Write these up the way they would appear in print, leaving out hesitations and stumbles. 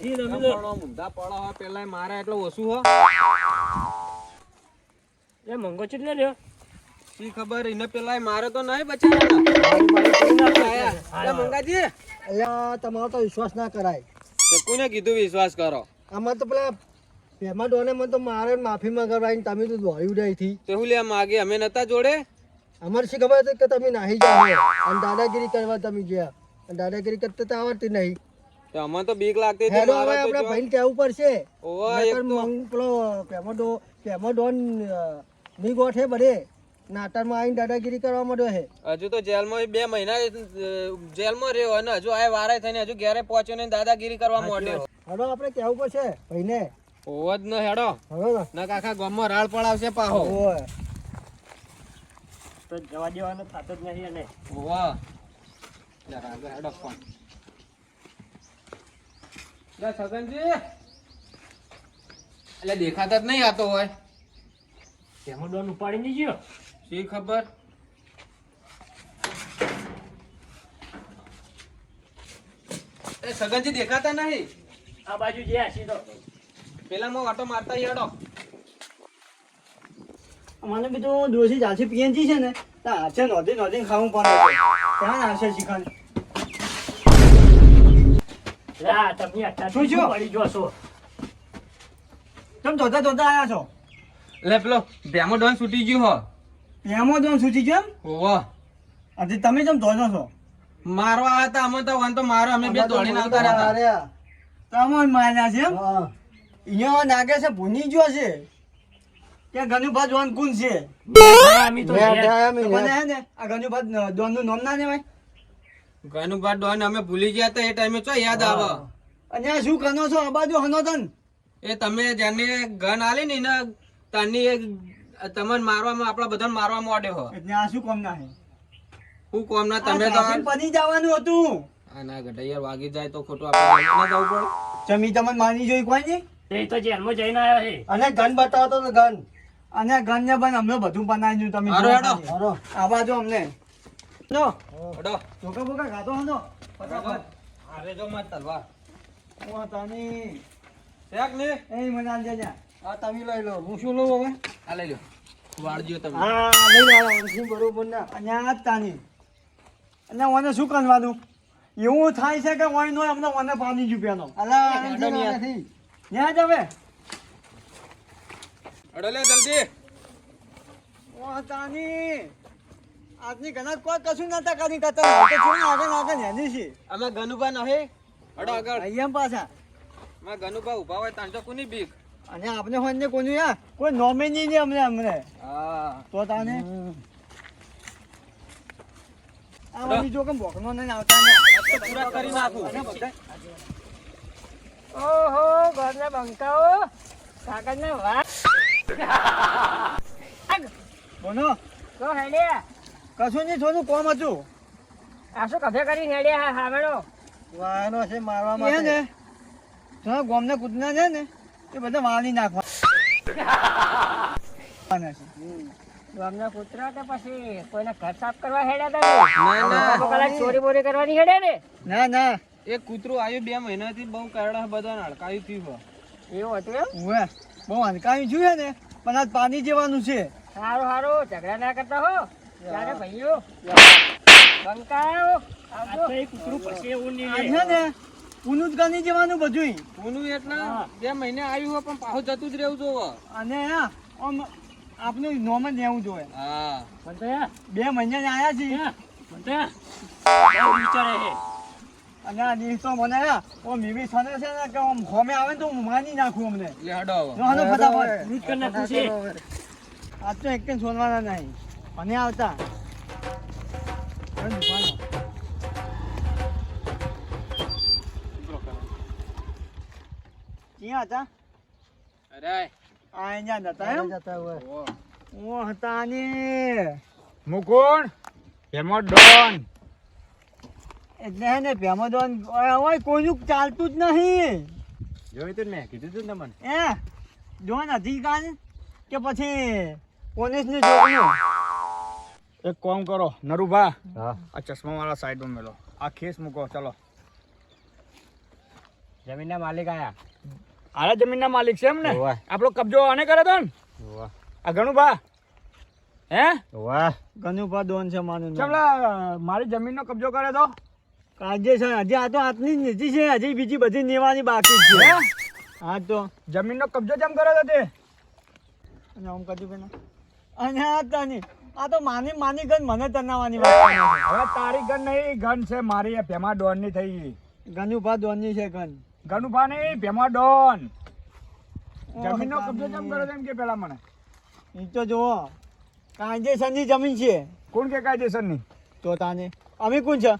ઈ રમી લો પડો મુંડા પડો હો પેલા મારે એટલો ઓછું હો એ મંગો ચીટલે લ્યો શી ખબર એને પેલા મારે તો નહીં બચાવ્યા મંગાજી અલ્યા તમારો તો વિશ્વાસ ના કરાય. તે કોને કીધું વિશ્વાસ કરો આમાં તો પેલા પેમા ડોને મને તો મારે માફી માંગવાની તમે તો દોડી ઉડાઈ થી. તે હું લે માગે અમે નતા જોડે અમારે શી ખબર હતી કે તમે નાહી જાઓ અને દાદાગીરી કરવા તમે ગયા અને દાદાગીરી કરતા તો આવડતી નહીં. તો અમને તો બીક લાગતી હતી હેડો હવે મારે તો આપણા જો- ભાઈને કહેવું પડશે. ઓવા એક નકર તો પેલો પેમો ડોન ની ગોઠે બધે નાટકમાં આવીને દાદાગીરી કરવા માંડ્યો છે. હજુ તો જેલમાં 2 મહિના જેલમાં રહ્યો અને હજુ આ વારે થઈને હજુ ઘેરે પહોંચ્યો ને દાદાગીરી કરવા માંડ્યો. હેડો આપણે કહેવું પડશે ભાઈને. હોવ જ ન હેડો હવે ના કાકા ગામમાં રાળ પડાવશે પાહો. ઓય તો જવા દેવાનો થાતો જ નહીં અને હોવા જરા આગળ હેડો ફોન લે છગનજી એટલે દેખાતા જ નહીં આતો હોય તેમાં ડોન ઉપાડી નહીં ગયો શી ખબર એ છગનજી દેખાતા નહીં આ બાજુ જે હસી તો પેલામાં વાટો મારતા હેડો મને બી તો દોશી જાસી પીએનજી છે ને તો હાથે નોધી નોધી ખાવું પડે ત્યાં હાથે શીખવાનું. લા તમે અત્યારે શું છો? પડી ગયો છો તમે ધોતા ધોતા આવ્યા છો. લે પેલો ભેમો ડોન છૂટી ગયો હો પેમો ડોન સૂચી ગયો એમ? હોવા આજે તમે કેમ ધોજો છો? મારવા આવ્યા હતા અમે તો વાન તો મારો અમે બે દોડીને આવતા રહ્યા તમે માર્યા છે એમ? અહીંયા નાગે છે ભૂની ગયો છે કે ગનુભા જોન કોણ છે? અમે તો મને હે ને આ ગનુભા ડોન નું નામ ના લેવાય. ગનુભા ડોન અમે ભૂલી ગયા હતા એ ટાઈમે ચો યાદ આવે અને આ શું કનો છો આ બાજુ હનોતન? એ તમે જેને ગન આલી ને એને તાની તમને મારવામાં આપણા બધાને મારવા માંડ્યો હો એટલે આ શું કામ ના હે? હું કોમ ના તમે તમે તો બની જવાનું હતું. આ ના ગઢા યાર વાગી જાય તો ખોટું આપણે ના જવું પડે જમી તમને માની જોઈ કોઈ નહીં. એ તો જેલમાં જઈને આવ્યો છે અને ગન બતાવતો તો ગન અને ગન ને બન અમને બધું બનાવી તમે હારો હેડો. આ બાજુ અમને નો હડો ધોકા બોકા ખાતો હનો ફટાફટ. અરે જો માર તલવાર ઓ તાની શેક ને એ મને આલ દેજા. આ તમે લઈ લો હું શું લઉં હવે? આ લઈ લો વાળજો તમે હા લઈ લો હું બરોબર ના અને આ જ તાની અને ઓને શું કરવાનું એવું થાય છે કે ઓય નો અમને ઓને પાણી જુપિયાનો અલા હેડો ને યાર. નથી ન્યા જ હવે હડો લે જલ્દી ઓ તાની આજની ઘણા કોઈ કશું નતા કરી કરતા તો છું આગળ આગળ હેની છે અમે ગનુભા નહી હડો આગળ અહીંયા પાછા માં ગનુભા ઉભા હોય તાંજો કોની બીક અને આપણે હોય ને કોનું યા કોઈ નોમિની નહીં અમને હા તો તાને આ બધી જો કેમ ભોકનો નહીં આવતા ને તો પૂરા કરી નાખું અને બધા ઓહો ઘરના બંકાઓ કાકાના વાત બોનો તો હેડ્યા કશું નહીં થોડું કોમ હતું આ શું કફે કરી હેડ્યા હા બેડો વાયનો છે મારવા માટે ને તો ગોમને કૂદના છે ને એ બધા વાળી નાખવા ગામના કૂતરા કે પછી કોઈને ઘર સાફ કરવા હેડ્યા હતા ના, ના. કલાક ચોરી બોરી કરવાની હેડ્યા ને ના ના એક કૂતરું આવ્યું 2 મહિનાથી બહુ કરડા બધા હડકાયું થયું એવું હતું એમ ઉવે બહુ હનકાવી જોઈએ ને પણ આજ પાણી જેવાનું છે સારું સારું ઝઘડા ના કરતા હો ત્યારે ભાઈઓ બંકાઓ આવજો કૂતરું પછી એવું આ છે ને ઊનું જ ગણી જેવાનું બધું પૂનું એટલે 2 મહિને આવ્યું હોય પણ પાછું જતું જ રહેવું જોવે અને હા આમ આપનું નોમ જ લેવું જોઈએ હા બંતા 2 મહિને આયા છીએ બંતા બહુ વિચારે છે અને આ દિવસો મને ઓમ એવી સને છે ને કે આમ હોમે આવે ને તો હું માની નાખું અમને એટલે હડો હવે જો હાલો ફટાફટ લૂંટ કરી નાખું છે આજ તો એક છોડવાના નહીં અને આવતા ક્યાં હતા અરે આ અહીંયા જતા એમ ઓ ઓ હતા ને મુકુંદ હેમો ડોન એટલે હે ને ભેમોદોન ઓય કોઈનું ચાલતું જ નહીં જોયું તું ને મેં કીધું તું ને મને એ જોન અધિકાર કે પછી પોલીસ ની જોવાનું એક કામ કરો નરુભા હા આ ચશ્મા વાળા સાઈડમાં મેલો આ ખેસ મૂકો ચલો જમીનના માલિક આયા. આરા જમીનના માલિક છે એમ ને? હોવે. આપણો કબજો આને કરે તો ને? આ ઘણું ભા હે ગનુભા દોન છે માનું નામ. ચમલા મારી જમીનનો કબજો કરે તો કાયદેસર હજી આ તો હાથની જ નીતિ છે, હજી બીજી બધી લેવાની બાકી જ છે. હા તો જમીનનો કબજો કેમ કરે તો તે? અને આમ કદી પેલા અને આ તને આ તો માની ગન મને તનાવાની વાત કરે છે. હવે તારી ગન નહીં, ગન છે મારી. ભેમા ડોન ની થઈ. ગનુભા દોનની છે ગન. ગનુભા નહીં, ભેમા ડોન. જમીનનો કબજો કેમ કરે એમ કે પેલા મને ઈ તો જુઓ કાયદેસરની જમીન છે. કોણ કે કાયદેસર ની? તો તાને અમે કોણ છે?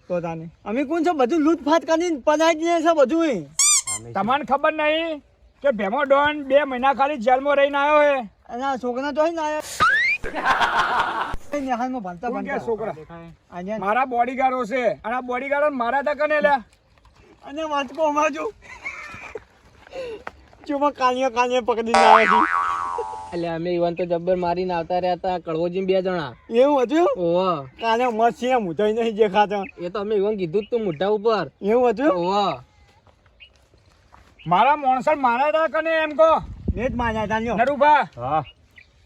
તો તાને અમે કોણ છે? બધું લૂંટફાટ કરીને પનાઈ દે છે બધું. તમને ખબર નહીં કે ભેમો ડોન 2 મહિના ખાલી જેલમાં રહીને આવ્યો હે? અને આ છોકરા તો અહીં ના આવ્યા નિહાલમાં ભણતા કોણ કે ભણતા છોકરા? આજે મારા બોડીગાર્ડો છે અને આ બોડીગાર્ડો મારા તા કને લ્યા. અને વાંચકો અમાજો ચુમાં કાનિયા પકડીને આવ્યા એટલે અમે ઈવન તો જબ્બર મારીને આવતા રહ્યા હતા કડવોજી 2 જણા. છે એવું હતું. ઓહો કાલે મસ્ત છે મુઠાઈ નહીં દેખાતા. એ તો અમે ઈવન કીધું જ તું મોઢા ઉપર. એવું હતું. ઓહો મારા મોણસર મારા તા કને એમ કહો મેં જ માન્યા હતા લ્યો. નરુભા. હા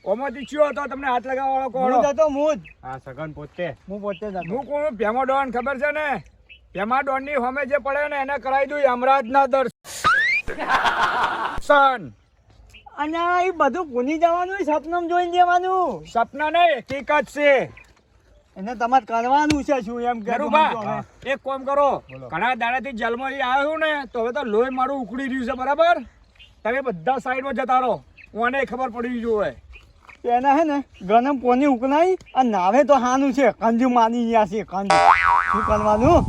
ઓમાંથી ચિયો હતો તમને હાથ લગાવવાળો હું કોણ? જ હતો હું જ. આ સગન પોતે. હું પોતે જ હતો. હું કોણ? ભેમો ડોન ખબર છે ને? ભેમા ડોન ની સામે જે પડે ને એને કરાવી દઉં યમરાજ ના દર્શન. અને એ બધું ભૂલી જવાનું સપનામાં જોઈ દેવાનું. સપના નહીં, હકીકત છે. એને તમારે કરવાનું છે શું એમ કે નરુભા એક કામ કરો, ઘણા દાડાથી જેલમાંથી આવ્યો છું ને તો હવે તો લોહી મારું ઉકળી રહ્યું છે બરાબર. તમે બધા સાઈડમાં જતા રહો, મને ખબર પડી જોવે. એને હે ને ગરમ પોની ઉકનાઈ અને નાવે તો હાનું છે કંજુ માની ગયા છે કંજુ. શું કરવાનું?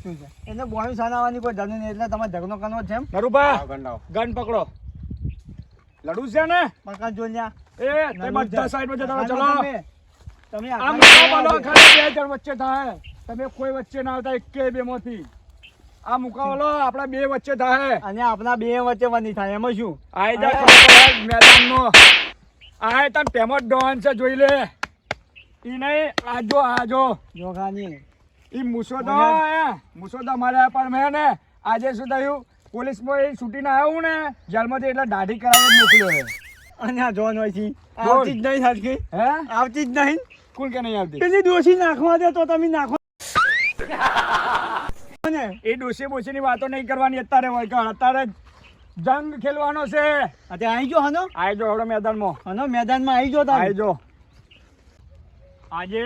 શું છે એને બોયું સાનાવાની કોઈ જરૂર નહીં એટલે તમારે ઝઘડો કરવો છે એમ. નરુભા ગન પકડો. લડું છે ને? પકડ જો લ્યા. એ તે બધા સાઈડમાં જતા રહો, ચલો. તમે આમ મુકાબલો ખાલી 2 જણ વચ્ચે થાય, તમે કોઈ વચ્ચે ના આવતા એકે 2 માંથી. આ મુકાબલો આપણા 2 વચ્ચે થાય. અને આપણા બે વચ્ચે બની થાય એમાં શું? આઈ જા મેદાનમાં. આય તને પેમો ડોન છે જોઈ લે. ઈ નહીં આજો જોખાની ઈ મુસોદો મુસોદો મારે પણ મેં ને આજે શું થયું પોલીસમાં એ છૂટીને આવ્યો ને જેલમાંથી એટલે દાઢી કરાવી મોકલ્યો હે. અને આ જોન હોય છે આવતી જ નહીં સાચી. હે આવતી જ નહીં. કોણ કે નહીં આવતી? પેલી દોશી નાખવા દે તો તમે નાખો ને. એ ડોસી બોસીની વાતો નહીં કરવાની અત્યારે હોય કે અત્યારે જંગ ખેલવાનો છે. અત્યારે આવી ગયો હનો આઈ જો હવે મેદાનમાં. હનો મેદાનમાં આવી ગયો તમે. આઈ જો આજે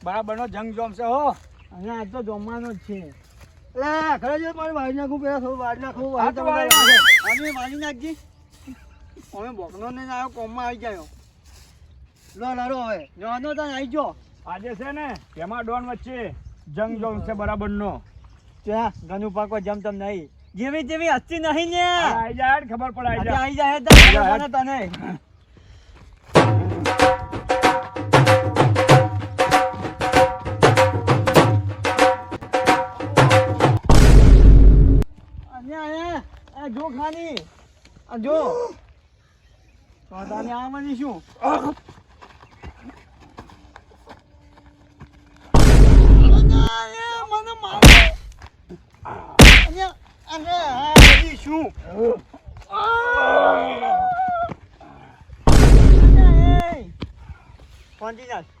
બરાબરનો જંગ જોમશે હો. અને આજ તો જમવાનો જ છે. એટલે ખરેખર મારે વાળી નાખું પેલા થોડું વાળી નાખું. હા તો વાળી અમે વાળી નાખજી. અમે બોકનો ને આવ્યો કોમમાં આવી ગયો. લો લડો હવે જોવાનો તો આવી ગયો. આજે છે ને એમાં ડોન વચ્ચે જંગ જોમશે બરાબરનો. ત્યાં ઘણું પાકો જમ તમ નહીં જેવી તેવી હસ્તી નહીં ને. આઈ જાય ખબર પડે આઈ જાય. આવી જાય તને. અને જો ખાની આ જો તો તને આવવાની શું? મને મારે શું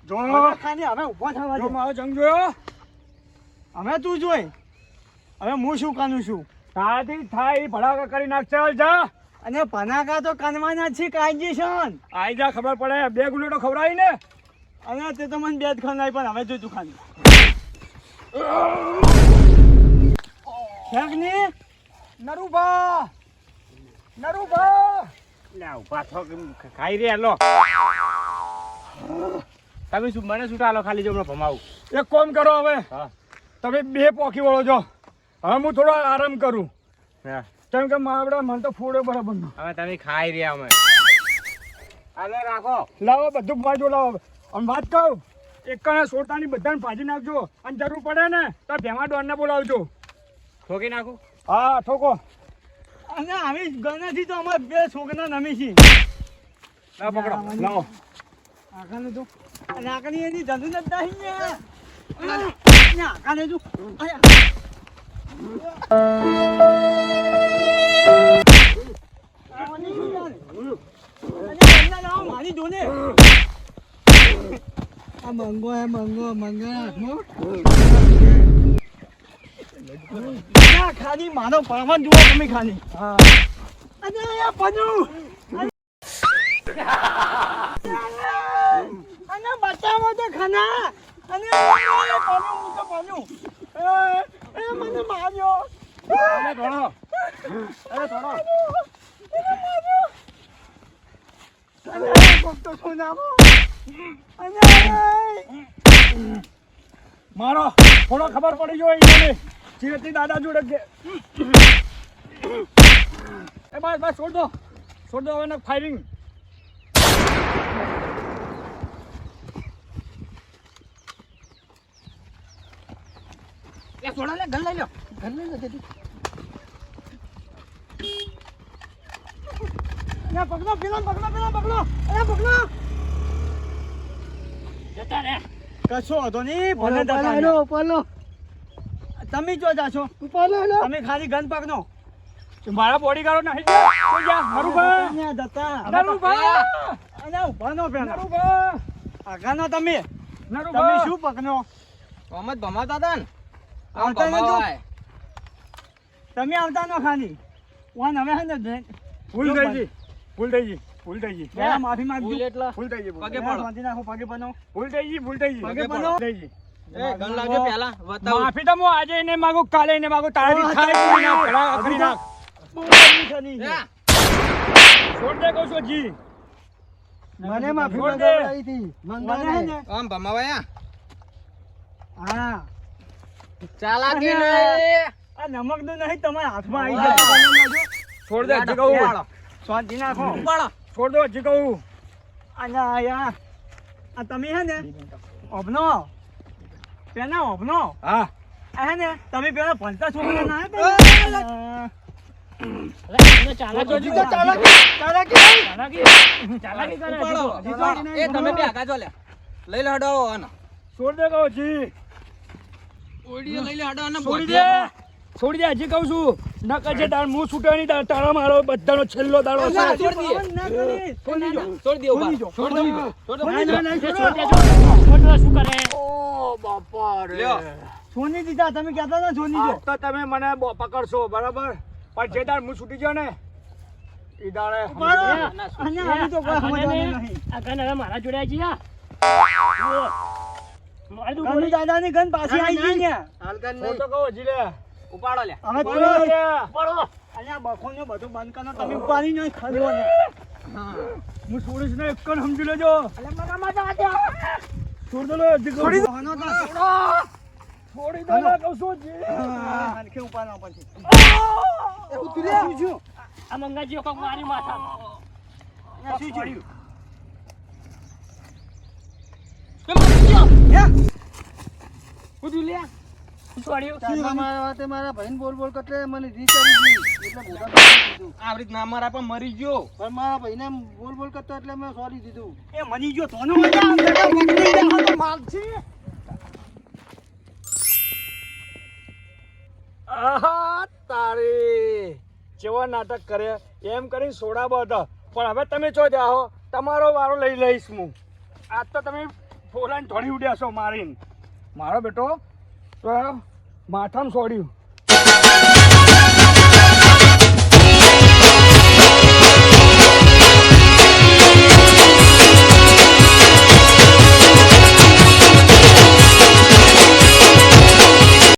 જો ખાની હવે ઉભો થવા જો દે. મારો જંગ જોયો. હવે તું જોઈ હવે હું શું કરું છું? તારાથી થાય ઈ ભડાકા કરી નાખ. ચાલ જા. અને પનાકા તો કનવાના છે કાયદેસર. આઈ જા ખબર પડે. 2 ગુલેટો ખવડાવી ને. અને તે તો મને બે જ ખવડાવી પણ હવે જો તું ખાની શેકની નરુભા ખાઈ રહ્યા લો. તમે શું મને શું ટાલો ખાલી જો હમણાં ભમાવું. એક કામ કરો હવે હા તમે 2 પોકી વળો છો. હવે હું થોડો આરામ કરું હા. કેમ કે મારા મને તો ફોડે બરાબર નો. હવે તમે ખાઈ રહ્યા અમે. હાલો રાખો. લાવો બધું બાજુ લાવો. અને વાત કહું એક કણે સોડતાની બધાને ભાજી નાખજો અને જરૂર પડે ને તો ભેમા ડોનને બોલાવજો. ઠોકી નાખું. હા ઠોકો. અને આવી ગણાથી તો અમારે બે છોકરા નમી છે. લાવો પકડો લાવો. આગળનું તો અને આગળની એની ધંધુ જ નહીં ને. ના કાને જો મારી જોને આ મંગો હે મંગો મંગા ખાલી મારો પાવન જુઓ તમે ખાલી હા અને આ પનુ અને બચાવો તો ખાના અને પનુ એ મને માર્યો અરે થોડો મારો થોડો ખબર પડી જોઈએ ચીરતી દાદા જોડે છે એ બસ છોડ દો હવે ફાયરિંગ છોડા લે ગન લઈ લો પકડો પેલા પકડો જતા રે કશો હતો નહીં ભલે તમે જો જાશો તમે ખાલી ગન પકડો મારા બોડીગાર્ડો નહીં મારું આગળનો તમે શું પકડો આમ જ ભમાતા હતા ને આમ આવતા નતો? ભમાવાય. તમે આવતા નો ખાલી વાન હવે હે ને ભૂલ થઈ ગઈ જરા માફી માંગજો ભૂલ એટલા ભૂલ થઈ ગઈ પગે જરા પડો. શાંતિ રાખો પગે બનો ભૂલ થઈ ગઈ પગે બનો થઈ ગઈ એ ગન લાવજો પહેલા બતાવું. માફી તો હું આજે એને માંગુ કાલે એને માંગુ તારાથી થાય કોઈ ના ઘડા અખરી નાખ બહુ બધી ખરી છે. ના. છોડ દે કહું છું જી મને માફી છોડ દે. માંગવાની હતી મને હે ને આમ ભમાવાયા હા ચાલાકી અને નહીં. આ નમક નું નહીં તમારા હાથમાં આવી ઉપાડો. જાય છોડ દે હજી ઉપાડો. કહું શાંતિ નાખો ઉપાડો. છોડ દો હજી કહું અને આ તમે હે ને અભનો પેલા અભનો હા આ હે ને તમે પેલા ભણતા છોકરા ના હે ચાલાકી ઉપાડો. એ તમે બે આગા જો લે. લઈ લે હડો આનો. છોડ દે કહું જી ઓડીઓ લઈ લે હડો આનો છોડી બોધ્યા. દે છોડી દે હજી કહું છું ન કજે તાર મું છૂટવાની તારા મારો બધાનો છેલ્લો દાડો છે છોડી દે. છોડી દે ઉભા. છોડ દે ઉભા. છોડ દે. શું કરે લ્યો. સોની દીધા તમે કહેતા હતા સોની જો આજ તો તમે મને પકડશો બરાબર પણ જે દાડ હું છૂટી ગયો ને એ દાડે અને આવી તો કોઈ સમજવાનું નહીં આ ગન હવે મારા જોડે આવી ગયા ગમે દાદાની ગન પાછી આવી ગઈ ને છોડ તો કહો હજી લે ઉપાડો લે. હવે બોલો તમે લે. અહીંયા બખોને બધું બંધ કરો તમે ઉપાડી નહીં ખરીવો ને હું છોડીશ ને એક કણ સમજી લેજો છોડ દો લે હજી કહું છોડી છું. દો તો છોડી દો લે કહું છું હજી. હરખે ઉપાડવા પછી શું છું આ મંગાજીઓ કોક મારી માથા શું છે કુદું લે છોડ્યું મારા ભાઈને બોલ બોલ એટલે મને રીત આવી ગઈ એટલે મોટા કીધું આવી રીત ના મારા પણ મરી ગયો. પણ મારા ભાઈને બોલ બોલ કરતો એટલે મેં સોરી દીધું એ મની ગયો તોનો મજા આવે પકડી દે તો માલ છે આહા તારી જેવા નાટક કરે એમ કરી સોડા બધા પણ હવે તમે ચો જાઓ તમારો વારો લઈ લઈશ હું આજ તો તમે ફોલાઈને થોડી ઉડ્યા છો મારીને મારો બેટો તો માથામાં છોડ્યું